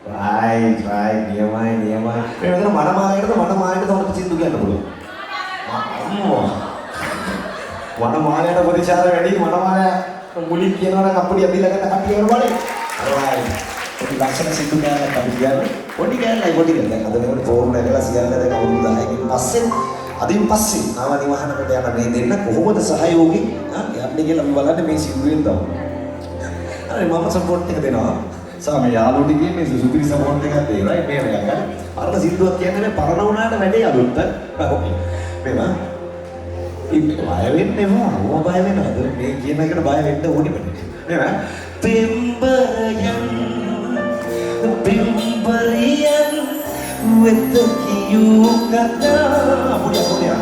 right. නියමයි. මේ මෙතන මනමාලයටද උනට සින්දු කියන්න පුළුවන්. අම්මෝ. වනමාලයට ප්‍රතිචාර වැඩි මනමාලය මුලින් කියනවනම් අප්පුඩිය බිල ගන්න කට්ටිය කරවලේ. right. පොඩි ලක්ෂණ සින්දු කියන්න අපි කියන්නේ. පොඩි කියන්න. දැන් අද වෙනකොට ෆෝන් එකලා සියල්ල දැන් අවුරුදු 10කින් පස්සේ අදින් පස්සේ නාම නිවහනකට යන මේ දෙන්න කොහොමද සහයෝගී යන්නේ කියලා අපි බලන්නේ මේ සින්දුවෙන් තමයි. අර මම සපෝට් එක දෙනවා. සාමේ යාළුවෝ ටිකේ මේ සුපිරි සපෝට් එකක් දෙයි රයිට් මේ එකක්. අර සින්දුවක් කියන්නේ මේ පරණ වුණාට වැඩේ අලුත්. ඕකේ. මේවා ඉන්නේ බය වෙන්නේ නෝ බය වෙනවද මේ කියන එකට බය වෙන්න ඕනේ බෑ. මේවා පිම්බරියන් with the kiyukata punya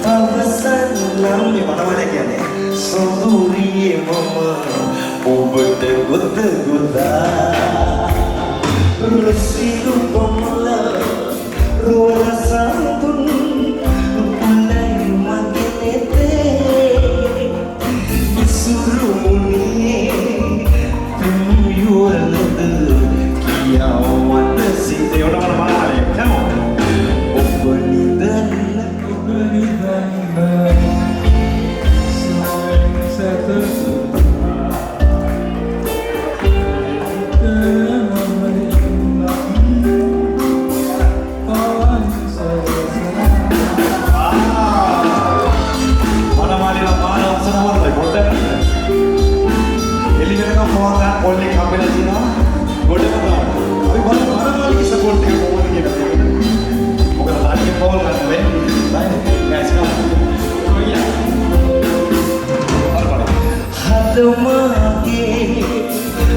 අවසන් නම් මේ මනවල කියන්නේ සොඳුරියේ මම ඔබට ගොත ගොතා රුසිරු කොමල රෝසන්තුන් උලයි මගේ තේ ඉසුරු මුනියේ පියුවලද කියාවන්න සිතේ ඔන්න මනවල come on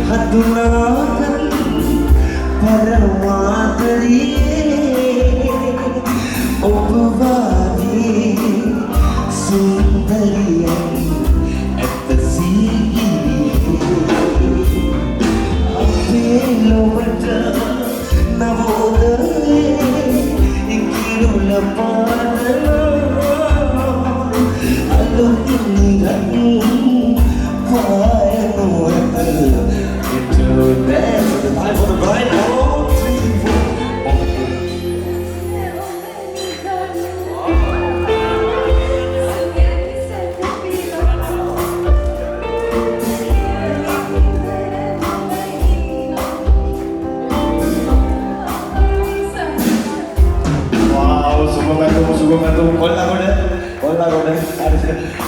Hadunakan paramatri obvadi sundariyan etasigi apelowata navodare ikirula padana alutinigan dance with the time for the bride. 1, 3, 4. Wow, සුබමැතුම් කොල්ලාගොඩ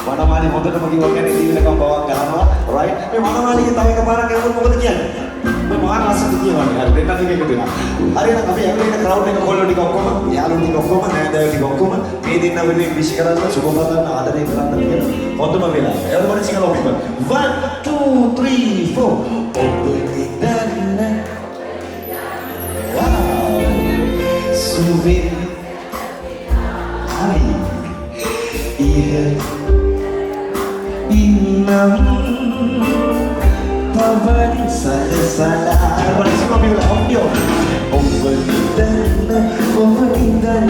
මනමාලි හොඳටම කිව්වා කියන්නේ දීවිලකම් බවක් ගන්නවා රයිට් මේ මනමාලිගේ තව එකපාරක් යනකොට මොකද කියන්නේ මේ මාන රසද කියවන්නේ හරි දෙන්න දෙක එකතු වෙනවා හරි එහෙනම් අපි හැමෝම ඉන්න ක්‍රවුඩ් එක කොල්ලෝ ටික ඔක්කොම යාළුවෝ ටික ඔක්කොම නෑදෑයෝ ටික ඔක්කොම මේ දෙන්න වෙනුවෙන් විශ් කරන්න සුබ පතන්න ආදරය කරන්න කියන හොඳම වෙලාව everybody sing along with me 1 2 3 4 ඔබ නිදන්න wow සුවින් hari inam pavan salah everybody sing along with audio obanidan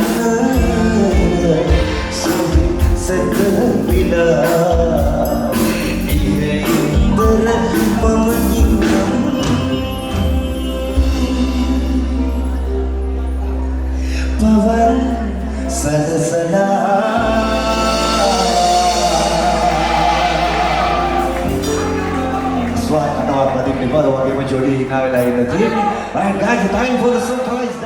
suvi sakabila indra pamanginam pavan salah Swat atau apa di baru bagi menjadi hina wilayah ini. Right guys, time for the surprise.